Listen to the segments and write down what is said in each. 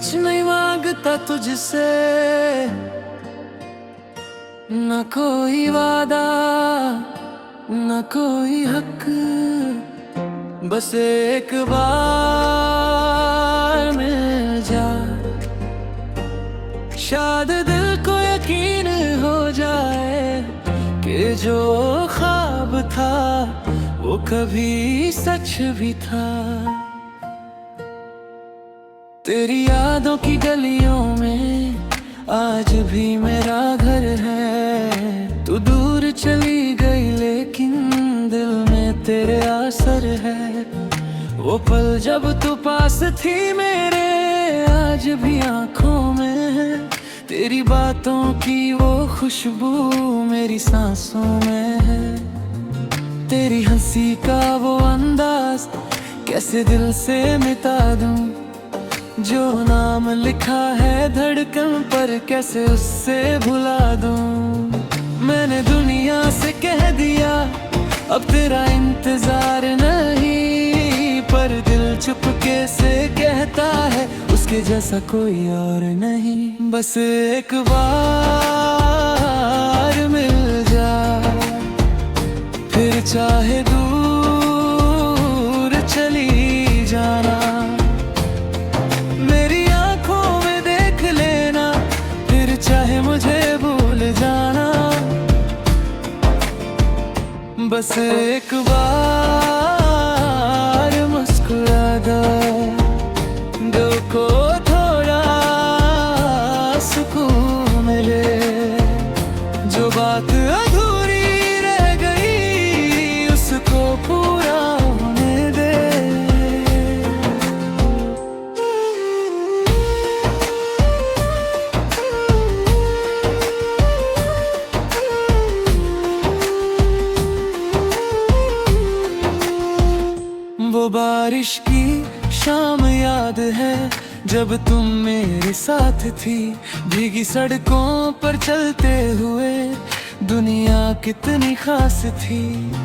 कुछ नहीं मांगता तुझसे, न कोई वादा न कोई हक, बस एक बार मिल जा। शायद दिल को यकीन हो जाए कि जो ख्वाब था वो कभी सच भी था। तेरी यादों की गलियों में आज भी मेरा घर है। तू दूर चली गई लेकिन दिल में तेरे असर है। वो पल जब तू पास थी मेरे आज भी आंखों में है। तेरी बातों की वो खुशबू मेरी सांसों में है। तेरी हंसी का वो अंदाज कैसे दिल से मिटा दूं। जो नाम लिखा है धड़कन पर कैसे उससे भुला दूं। मैंने दुनिया से कह दिया अब तेरा इंतजार नहीं, पर दिल चुपके से कहता है उसके जैसा कोई और नहीं। बस एक बार मिल जा, फिर चाहे दूर चली जाना। मेरी आंखों में देख लेना, फिर चाहे मुझे भूल जाना। बस एक बार मुस्कुरा दो, दिल को थोड़ा सुकून मिले। जो बात अधूरी रह गई उसको पूरा होने दे। वो बारिश की शाम याद है जब तुम मेरे साथ थी। भीगी सड़कों पर चलते हुए दुनिया कितनी खास थी।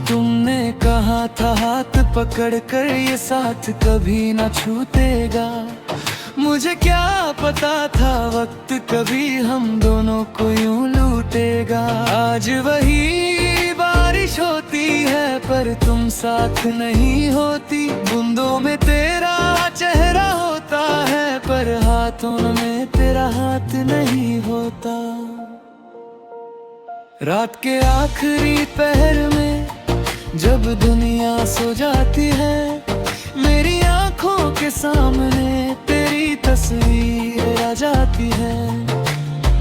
तुमने कहा था हाथ पकड़ कर ये साथ कभी ना छूटेगा। मुझे क्या पता था वक्त कभी हम दोनों को यूं लूटेगा। आज वही बारिश होती है पर तुम साथ नहीं होती। बूंदों में तेरा चेहरा होता है पर हाथों में तेरा हाथ नहीं होता। रात के आखिरी पहर में जब दुनिया सो जाती है, मेरी आंखों के सामने तेरी तस्वीर आ जाती है।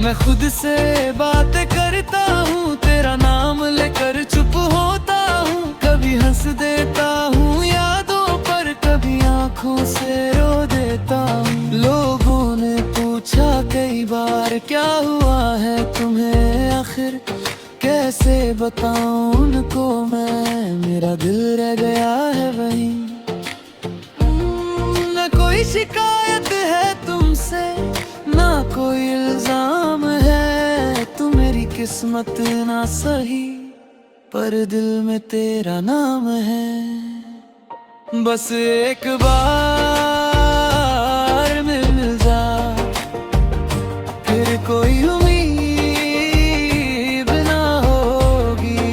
मैं खुद से बात करता हूँ, तेरा नाम लेकर चुप होता हूँ। कभी हंस देता हूँ यादों पर, कभी आंखों से रो देता हूँ। लोगों ने पूछा कई बार क्या हुआ है तुम्हें आखिर, कैसे बताऊं उनको मैं, मेरा दिल रह गया है वहीं। न कोई शिकायत है तुमसे ना कोई इल्जाम है। तू मेरी किस्मत ना सही पर दिल में तेरा नाम है। बस एक बार मिल जा, फिर कोई उम्मीद ना होगी।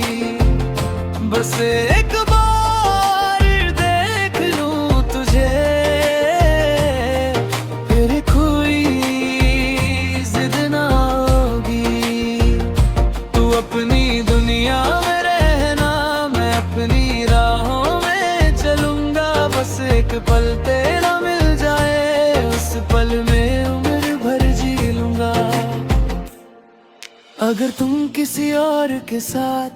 बस एक बार देख लूं तुझे, फिर कोई जिद ना होगी। तू अपनी दुनिया में रहना, मैं अपनी राहों में चलूंगा। बस एक पल तेरा मिल जाए, उस पल में उम्र भर जी लूंगा। अगर तुम किसी और के साथ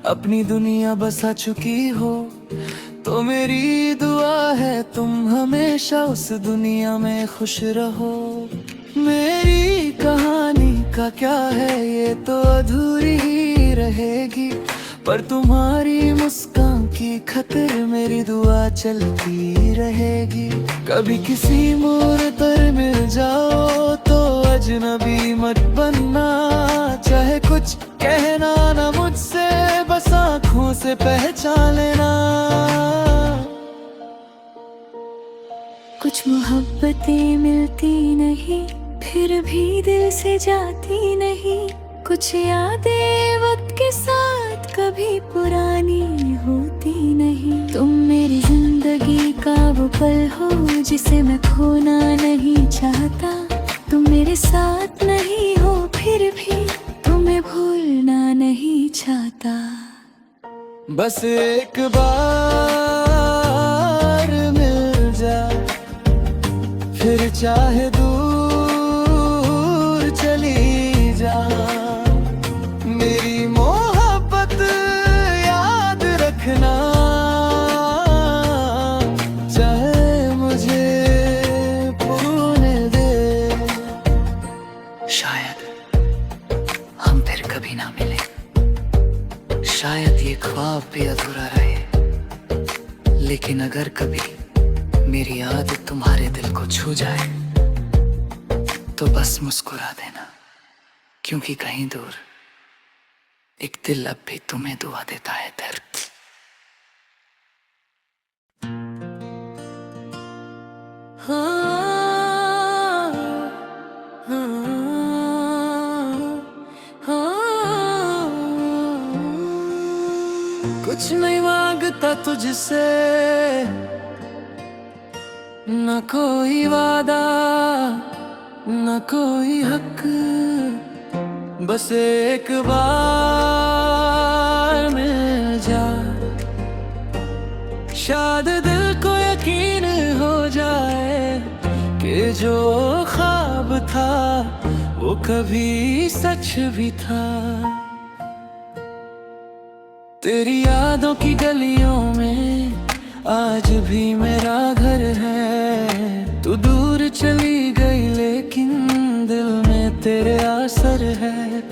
अपनी दुनिया बसा चुकी हो तो मेरी दुआ है तुम हमेशा उस दुनिया में खुश रहो। मेरी कहानी का क्या है ये तो अधूरी ही रहेगी, पर तुम्हारी मुस्कान की खातिर मेरी दुआ चलती रहेगी। कभी किसी मोड़ पर मिल जाओ तो अजनबी मत बनना। चाहे कुछ कहना ना मुझसे, बस आँखों से पहचान लेना। कुछ मोहब्बतें मिलती नहीं, फिर भी दिल से जाती नहीं। कुछ यादें वक्त के साथ कभी पुरानी होती नहीं। तुम मेरी जिंदगी का वो पल हो जिसे मैं खोना नहीं चाहता। तुम मेरे साथ नहीं हो फिर भी तुम्हें भूलना नहीं चाहता। बस एक बार मिल जा, फिर चाहे दूर चली जा। मेरी मोहब्बत याद रखना, चाहे मुझे भूलने दे। शायद हम फिर कभी ना मिले, शायद ये ख्वाब भी अधूरा रहे। लेकिन अगर कभी मेरी याद तुम्हारे दिल को छू जाए तो बस मुस्कुरा देना, क्योंकि कहीं दूर एक दिल अब भी तुम्हें दुआ देता है दर्द। कुछ नहीं मांगता तुझसे, न कोई वादा न कोई हक, बस एक बार मिल जा। शायद दिल को यकीन हो जाए कि जो ख्वाब था वो कभी सच भी था। तेरी यादों की गलियों में आज भी मेरा घर है। तू दूर चली गई लेकिन दिल में तेरे असर है।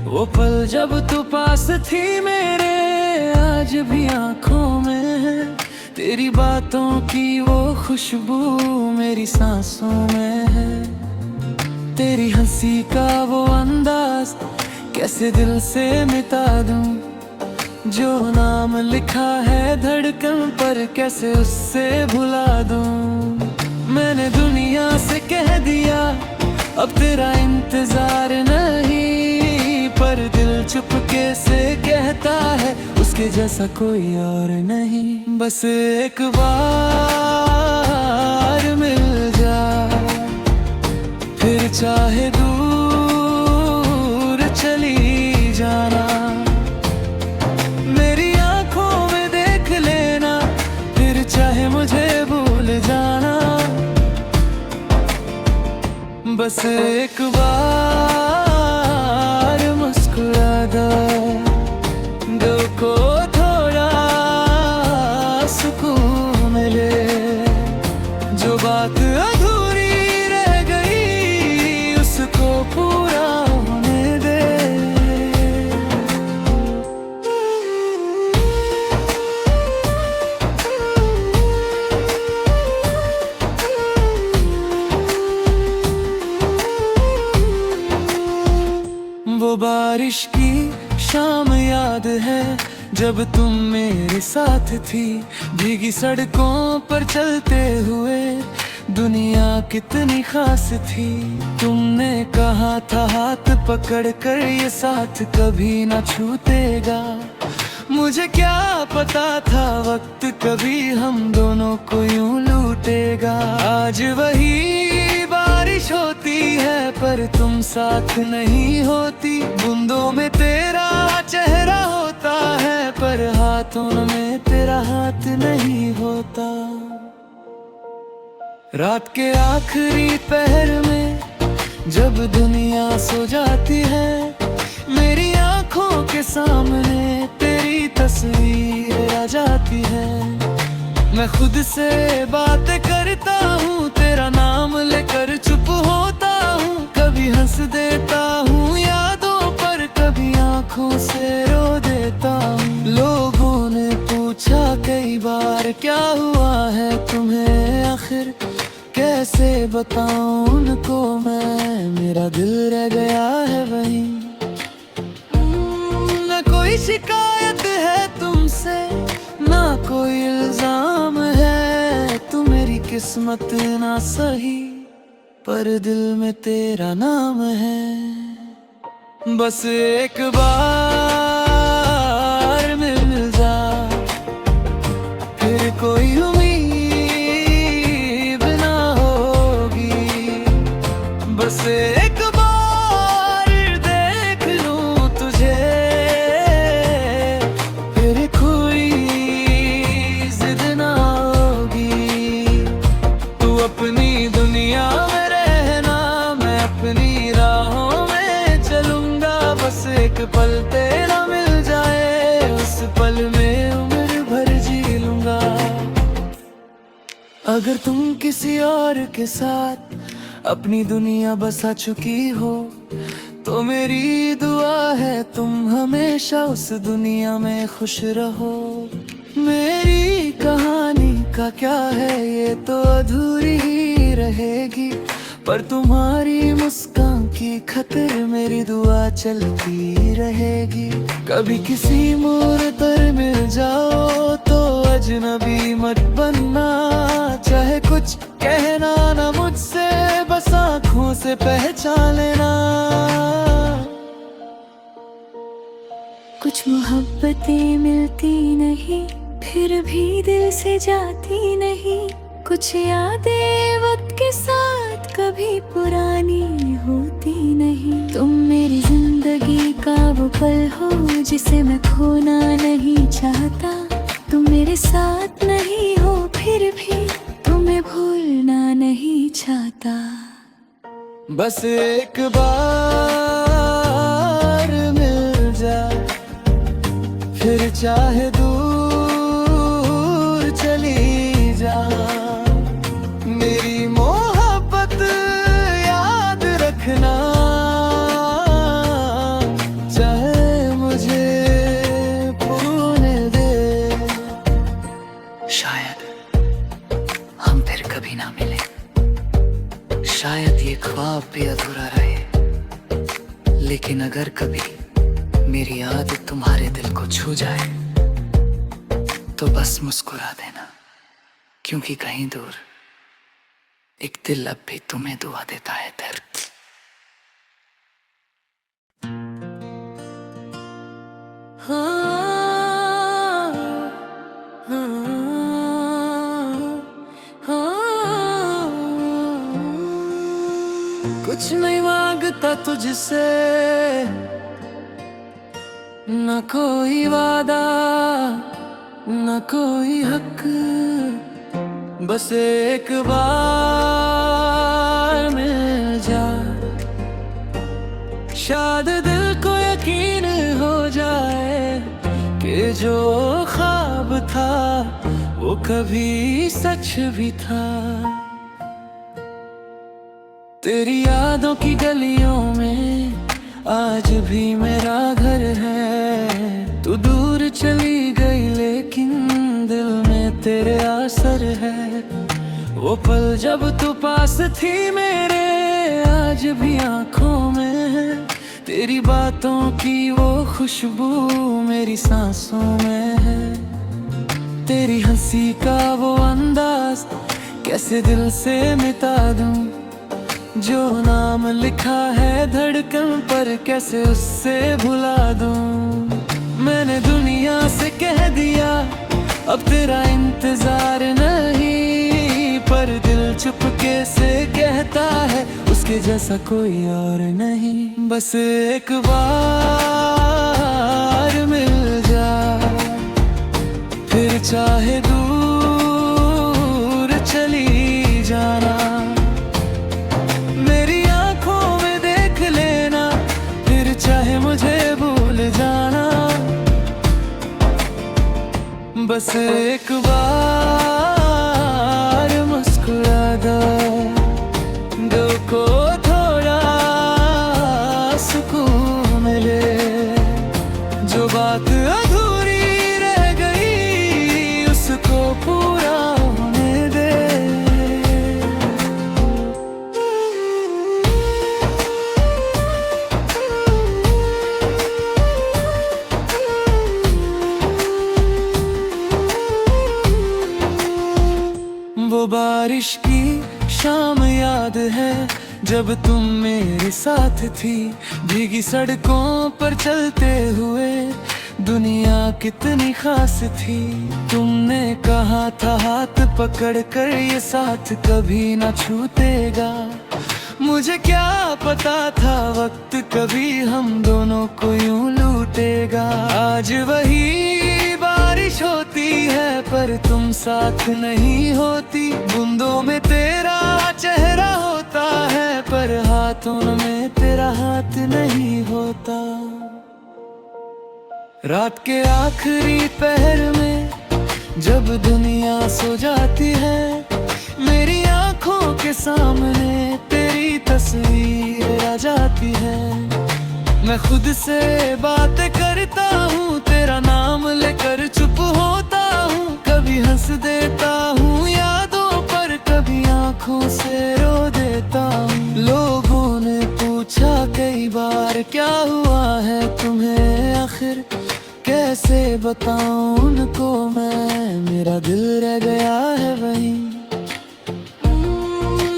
वो पल जब तू पास थी मेरे आज भी आंखों में है। तेरी बातों की वो खुशबू मेरी सांसों में है। तेरी हंसी का वो अंदाज कैसे दिल से मिटा दूं। जो नाम लिखा है धड़कन पर कैसे उससे भुला दूं। मैंने दुनिया से कह दिया अब तेरा इंतजार नहीं, पर दिल चुपके से कहता है उसके जैसा कोई और नहीं। बस एक बार मिल जा, फिर चाहे दूर चली जाना। मेरी आंखों में देख लेना, फिर चाहे मुझे भूल जाना। बस एक बार मुस्कुरा दो, दिल को थोड़ा सुकून मिले। जो बात अधूरी रह गई उसको पूरा होने दे। वो बारिश की शाम याद है जब तुम मेरे साथ थी। भीगी सड़कों पर चलते हुए दुनिया कितनी खास थी। तुमने कहा था हाथ पकड़ कर ये साथ कभी ना छूटेगा। मुझे क्या पता था वक्त कभी हम दोनों को यूं लूटेगा। आज वही बारिश होती है पर तुम साथ नहीं होती। बूंदों में तेरा चेहरा होता है पर हाथों में तेरा हाथ नहीं होता। रात के आखिरी पहर में जब दुनिया सो जाती है, मेरी आंखों के सामने तेरी तस्वीर आ जाती है। मैं खुद से बात करता हूँ, तेरा नाम लेकर चुप होता हूँ। कभी हंस देता हूँ यादों पर, कभी आंखों से रो देता हूँ। लोगों ने पूछा कई बार क्या हुआ है तुम्हें आखिर, कैसे बताऊं उनको मैं, मेरा दिल रह गया है वहीं। न कोई शिकायत है तुमसे, ना कोई इल्जाम है। तू मेरी किस्मत ना सही, पर दिल में तेरा नाम है। बस एक बार मिल जा, फिर कोई उम्मीद ना होगी। बस एक बार देख लूं तुझे, फिर कोई जिद ना होगी। तू अपनी दुनिया में रहना, मैं अपनी राहों में चलूंगा। बस एक पल तेरा मिल जाए, उस पल में उम्र भर जी लूंगा। अगर तुम किसी और के साथ अपनी दुनिया बसा चुकी हो, तो मेरी दुआ है तुम हमेशा उस दुनिया में खुश रहो। मेरी कहानी का क्या है, ये तो अधूरी ही रहेगी, पर तुम्हारी मुस्कान की खातिर मेरी दुआ चलती रहेगी। कभी किसी मोड़ पर मिल जाओ तो अजनबी मत बनना, चाहे कुछ कहना ना मुझसे, बस आँखों से पहचान लेना। कुछ मोहब्बतें मिलती नहीं, फिर भी दिल से जाती नहीं। कुछ यादें वक्त के साथ कभी पुरानी होती नहीं। तुम मेरी जिंदगी का वो पल हो जिसे मैं खोना नहीं चाहता। तुम मेरे साथ नहीं हो फिर भी तुम्हें भूलना नहीं चाहता। बस एक बार मिल जा, फिर चाहे दूर चली जा। मेरी मोहब्बत याद रखना, चाहे मुझे भूलने दे। शायद हम फिर कभी ना मिले, शायद ये ख्वाब भी अधूरा रहे। लेकिन अगर कभी मेरी याद तुम्हारे दिल को छू जाए, तो बस मुस्कुरा देना, क्योंकि कहीं दूर एक दिल अब भी तुम्हें दुआ देता है दर्द। कुछ नहीं मांगता तुझसे, न कोई वादा न कोई हक, बस एक बार मिल जा। शायद दिल को यकीन हो जाए कि जो ख्वाब था वो कभी सच भी था। तेरी यादों की गलियों में आज भी मेरा घर है। तू दूर चली गई लेकिन दिल में तेरे असर है। वो पल जब तू पास थी मेरे आज भी आंखों में है। तेरी बातों की वो खुशबू मेरी सांसों में है। तेरी हंसी का वो अंदाज कैसे दिल से मिटा दूं। जो नाम लिखा है धड़कन पर कैसे उससे भुला दूं। मैंने दुनिया से कह दिया अब तेरा इंतजार नहीं, पर दिल चुपके से कहता है उसके जैसा कोई और नहीं। बस एक बार मिल जा, फिर चाहे दूर चली जाना। मेरी आंखों में देख लेना, फिर चाहे मुझे भूल जाना। बस एक बार मुस्कुरा दो, दिल को थोड़ा सुकून मिले। जो बात अधूरी रह गई उसको पूरा होने दे। वो बार बारिश की शाम याद है जब तुम मेरे साथ थी। भीगी सड़कों पर चलते हुए दुनिया कितनी खास थी। तुमने कहा था हाथ पकड़ कर ये साथ कभी ना छूटेगा। मुझे क्या पता था वक्त कभी हम दोनों को यूं लूटेगा। आज वही बारिश होती है पर तुम साथ नहीं होती। बूंदों में तेरा चेहरा होता है पर हाथों में तेरा हाथ नहीं होता। रात के आखिरी पहर में जब दुनिया सो जाती है, मेरी आंखों के सामने तेरी तस्वीर आ जाती है। मैं खुद से बातें करता हूँ, तेरा नाम लेकर चुप होता हूँ। कभी हंस देता हूँ यादों पर, कभी आंखों से रो देता हूँ। लोगों ने पूछा कई बार क्या हुआ है तुम्हें आखिर, कैसे बताऊं उनको मैं, मेरा दिल रह गया है वहीं।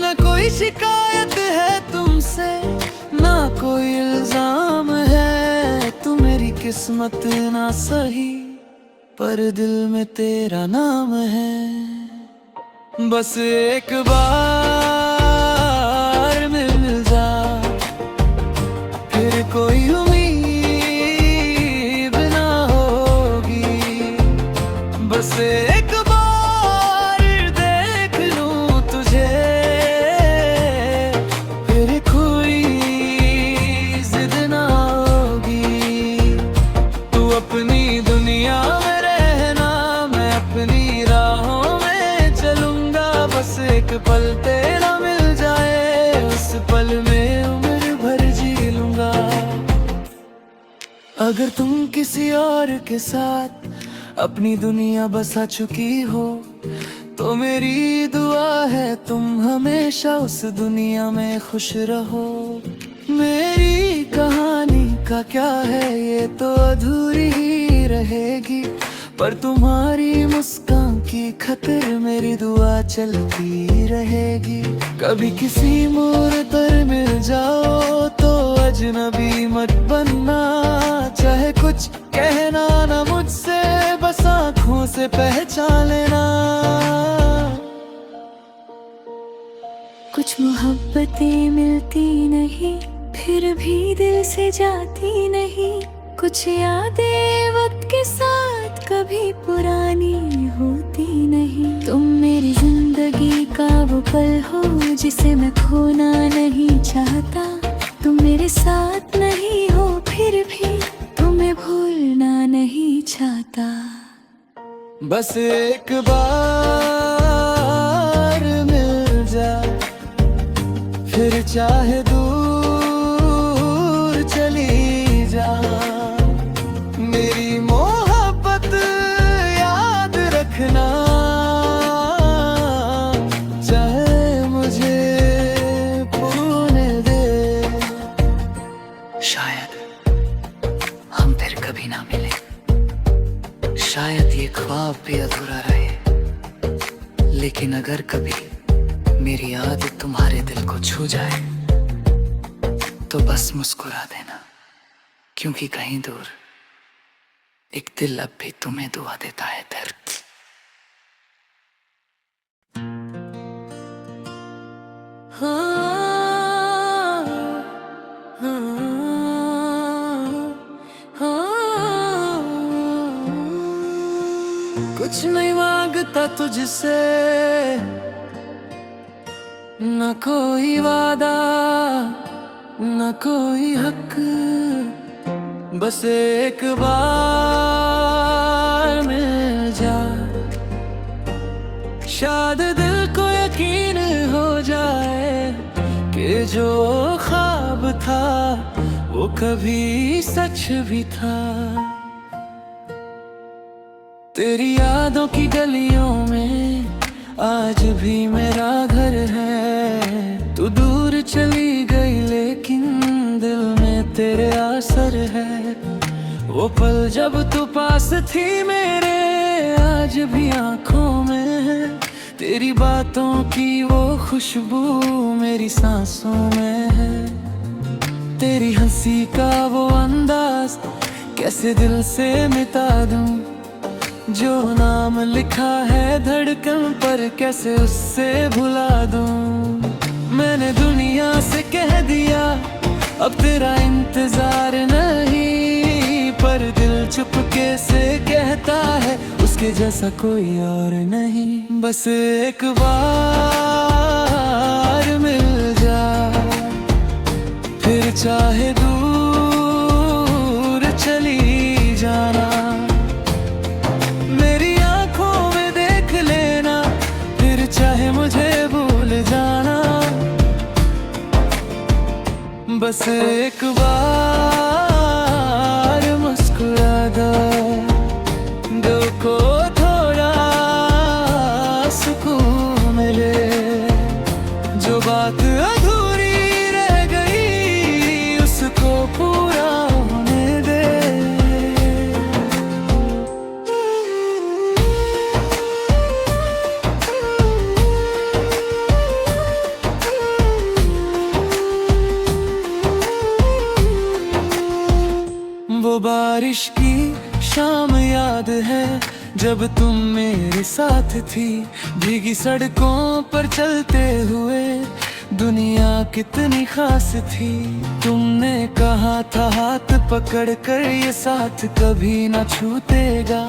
न कोई शिकायत है तुमसे, ना कोई इल्जाम है। तू मेरी किस्मत ना सही पर दिल में तेरा नाम है। बस एक बार मिल जा, फिर कोई उम्मीद ना होगी। बस एक बार देख लूं तुझे, फिर कोई जिद ना होगी। तू अपनी दुनिया में रहना, मैं अपनी राहों में चलूंगा। बस एक पल तेरा मिल जाए, उस पल में उम्र भर जी लूंगा। अगर तुम किसी और के साथ अपनी दुनिया बसा चुकी हो, तो मेरी दुआ है तुम हमेशा उस दुनिया में खुश रहो। मेरी कहानी का क्या है ये तो अधूरी ही रहेगी, पर तुम्हारी मुस्कान की खातिर मेरी दुआ चलती रहेगी। कभी किसी मोड़ पर मिल जाओ तो अजनबी मत बनना। चाहे कुछ कहना ना मुझसे, बस आँखों से पहचान लेना। कुछ मोहब्बतें मिलती नहीं, फिर भी दिल से जाती नहीं। कुछ यादें वक्त के साथ कभी पुरानी होती नहीं। तुम मेरी जिंदगी का वो पल हो जिसे मैं खोना नहीं चाहता। तुम मेरे साथ नहीं हो फिर भी तुम्हें भूलना नहीं चाहता। बस एक बार मिल जा, फिर चाहे दूर चली जा। मेरी मोहब्बत याद रखना, चाहे मुझे भूलने दे। शायद हम फिर कभी ना मिले, शायद ये ख्वाब भी अधूरा रहे। लेकिन अगर कभी मेरी याद तुम्हारे दिल को छू जाए, तो बस मुस्कुरा देना, क्योंकि कहीं दूर एक दिल अब भी तुम्हें दुआ देता है दर्द। कुछ नहीं मांगता तुझसे, न कोई वादा न कोई हक। बस एक बार मिल जा, शायद दिल को यकीन हो जाए कि जो ख्वाब था वो कभी सच भी था। तेरी यादों की गलियों में आज भी मेरा घर है। तू दूर चली गई लेकिन दिल में तेरे असर है। वो पल जब तू पास थी मेरे आज भी आंखों में है। तेरी बातों की वो खुशबू मेरी सांसों में है। तेरी हंसी का वो अंदाज कैसे दिल से मिटा दूं। जो नाम लिखा है धड़कन पर कैसे उससे भुला दूं। मैंने दुनिया से कह दिया अब तेरा इंतजार नहीं, पर दिल चुपके से कहता है उसके जैसा कोई और नहीं। बस एक बार मिल जा, फिर चाहे दूर चली जाना। मेरी आंखों में देख लेना, फिर चाहे मुझे भूल जाना। बस एक बार मुस्कुरा दो, दिल को थोड़ा सुकून मिले। जो बात अधूरी रह गई उसको पूरा होने दे। वो बारिश की शाम याद है जब तुम मेरे साथ थी। भीगी सड़कों पर चलते हुए दुनिया कितनी खास थी। तुमने कहा था हाथ पकड़ कर ये साथ कभी ना छूटेगा।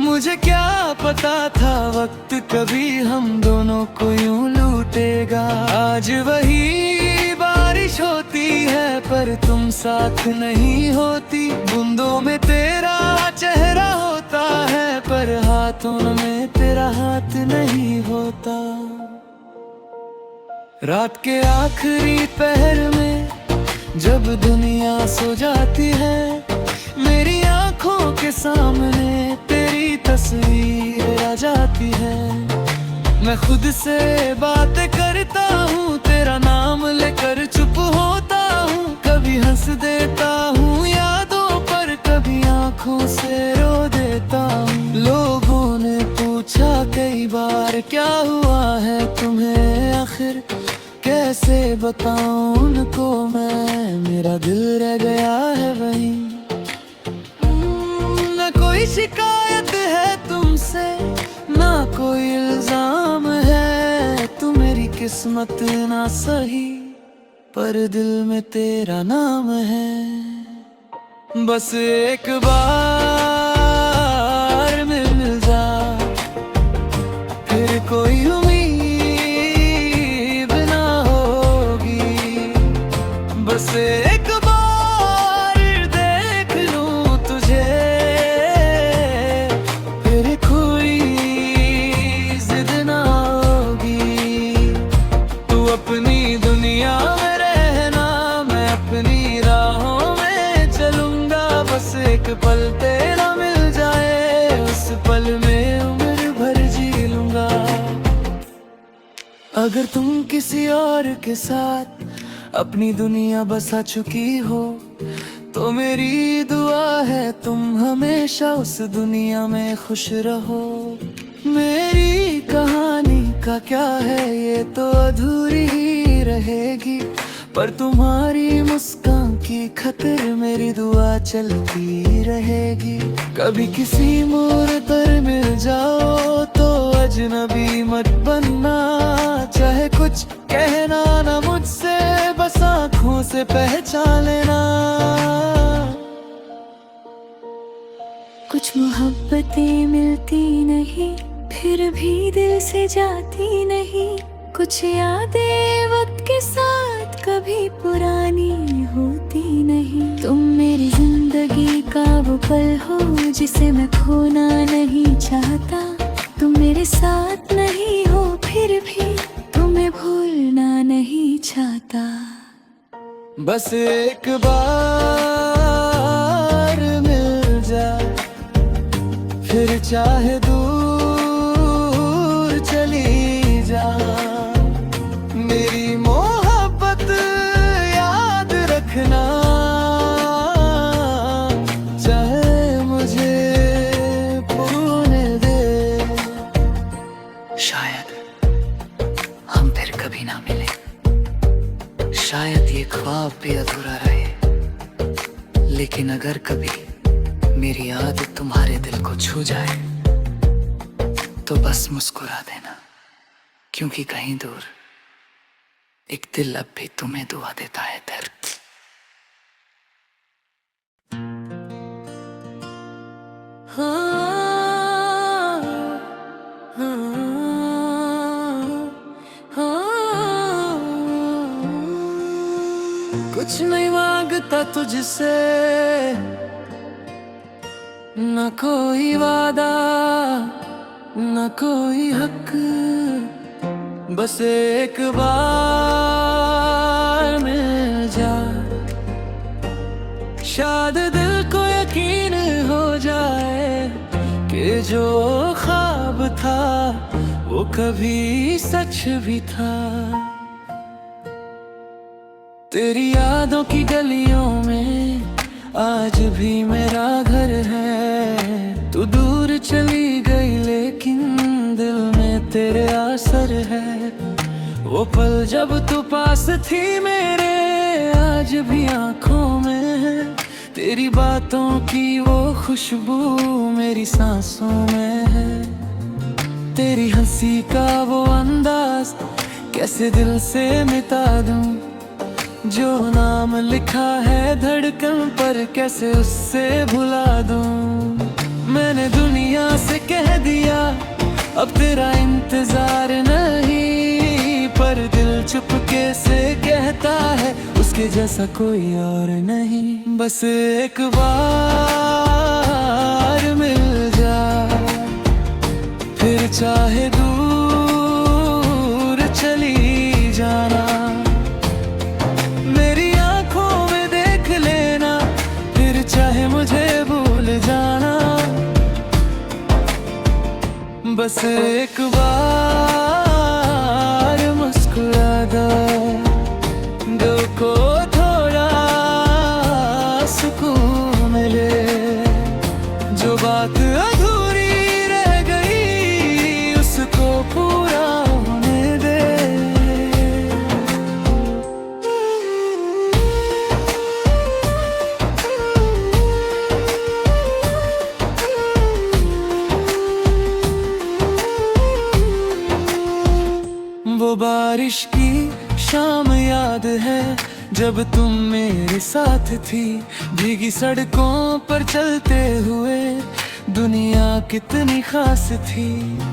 मुझे क्या पता था वक्त कभी हम दोनों को यूं लूटेगा। आज वही बारिश होती है पर तुम साथ नहीं होती। बूंदों में तेरा चेहरा होता है पर हाथों में तेरा हाथ नहीं होता। रात के आखिरी पहर में जब दुनिया सो जाती है, मेरी आंखों के सामने तेरी तस्वीर आ जाती है। मैं खुद से बातें करता हूँ, तेरा नाम लेकर चुप होता हूँ। कभी हंस देता हूँ यादों पर, कभी आंखों से रो देता हूँ। लोगों ने पूछा कई बार क्या हुआ है तुम्हें आखिर, कैसे बताऊं उनको मैं, मेरा दिल रह गया है वहीं। न कोई शिकायत है तुमसे, ना कोई इल्जाम है। तू मेरी किस्मत ना सही पर दिल में तेरा नाम है। बस एक बार मिल जा, फिर कोई उम्मीद ना होगी। बस एक बार देख लूं तुझे, फिर कोई जिद ना होगी। तू अपनी दुनिया में रहना, मैं अपनी राहों में चलूंगा। बस एक पल तेरा मिल जाए, उस पल में उम्र भर जी लूंगा। अगर तुम किसी और के साथ अपनी दुनिया बसा चुकी हो, तो मेरी दुआ है तुम हमेशा उस दुनिया में खुश रहो। मेरी कहानी का क्या है ये तो अधूरी ही रहेगी, पर तुम्हारी मुस्कान की खातिर मेरी दुआ चलती रहेगी। कभी किसी मोड़ पर मिल जाओ तो अजनबी मत बनना। चाहे कुछ कहना ना मुझसे, बस आँखों से पहचान लेना। कुछ मोहब्बतें मिलती नहीं, फिर भी दिल से जाती नहीं। कुछ यादें वक्त के साथ कभी पुरानी होती नहीं। तुम मेरी जिंदगी का वो पल हो जिसे मैं खोना नहीं चाहता। तुम मेरे साथ नहीं हो फिर भी तुम्हें भूलना नहीं चाहता। बस एक बार मिल जा, फिर चाहे दूर चली जा। मेरी मोहब्बत याद रखना, चाहे मुझे भूलने दे। शायद लेकिन अगर कभी मेरी याद तुम्हारे दिल को छू जाए तो बस मुस्कुरा देना, क्योंकि कहीं दूर एक दिल अब भी तुम्हें दुआ देता है दर्द। कुछ नहीं मांगता तुझसे, न कोई वादा न कोई हक, बस एक बार मिल जा, शायद दिल को यकीन हो जाए कि जो ख्वाब था वो कभी सच भी था। तेरी यादों की गलियों में आज भी मेरा घर है। तू दूर चली गई लेकिन दिल में तेरे असर है। वो पल जब तू पास थी मेरे आज भी आंखों में है। तेरी बातों की वो खुशबू मेरी सांसों में है। तेरी हंसी का वो अंदाज कैसे दिल से मिटा दूं, जो नाम लिखा है धड़कन पर कैसे उससे भुला दूं। मैंने दुनिया से कह दिया अब तेरा इंतजार नहीं, पर दिल चुपके से कहता है उसके जैसा कोई और नहीं। बस एक बार मिल जा, फिर चाहे दूर चली जाना। मेरी आंखों में देख लेना, फिर चाहे मुझे भूल जाना। बस एक बार मुस्कुरा दो, दिल को थोड़ा सुकून मिले। जो बात अधूरी रह गई उसको पूरा होने दे। वो बारिश की शाम याद है जब तुम मेरे साथ थी। भीगी सड़कों पर चलते हुए दुनिया कितनी खास थी।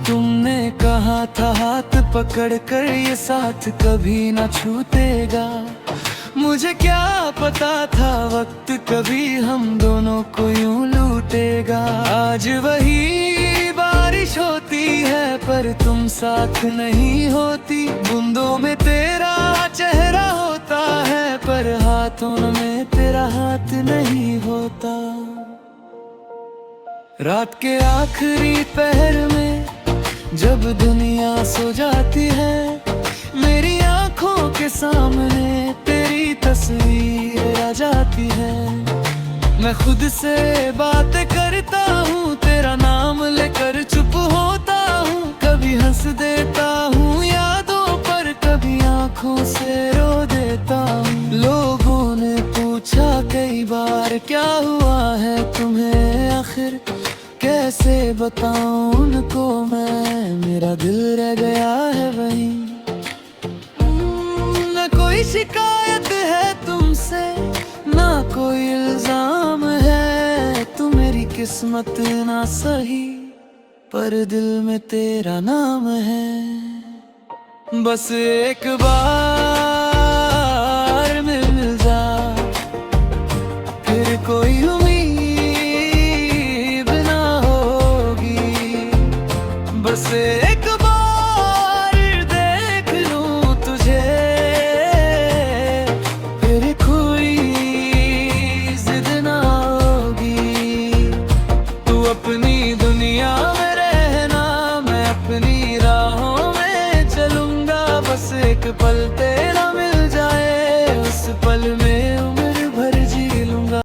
तुमने कहा था हाथ पकड़ कर ये साथ कभी ना छूटेगा। मुझे क्या पता था वक्त कभी हम दोनों को यूं लूटेगा। आज वही बारिश होती है पर तुम साथ नहीं होती। बूंदों में तेरा चेहरा होता है पर हाथों में तेरा हाथ नहीं होता। रात के आखिरी पहर में जब दुनिया सो जाती है, मेरी आंखों के सामने तेरी तस्वीर आ जाती है। मैं खुद से बात करता हूँ, तेरा नाम लेकर चुप होता हूँ। कभी हंस देता हूँ यादों पर, कभी आंखों से रो देता हूँ। लोगों ने पूछा कई बार क्या हुआ है तुम्हें आखिर, कैसे बताऊं उनको मैं, मेरा दिल रह गया है वहीं। न कोई शिकायत है तुमसे ना कोई इल्जाम है। तू मेरी किस्मत ना सही पर दिल में तेरा नाम है। बस एक बार